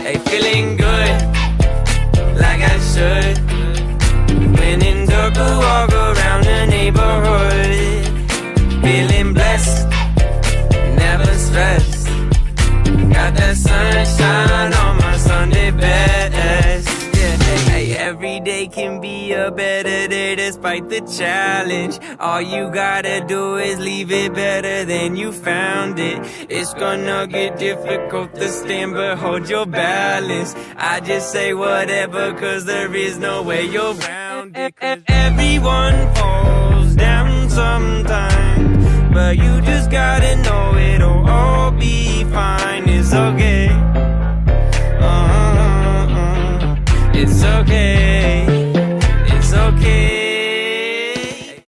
Hey, feeling good, like I should. When in dark, I walk around the neighborhood. Feeling blessed, never stressed. Got that sunshine on my Sunday best. Yeah, hey, every day can be a better day despite the challenge. All you gotta do is leave it better than you found it. It's gonna get difficult to stand, but hold your balance. I just say whatever, cause there is no way you're round it. Everyone falls down sometime, but you just gotta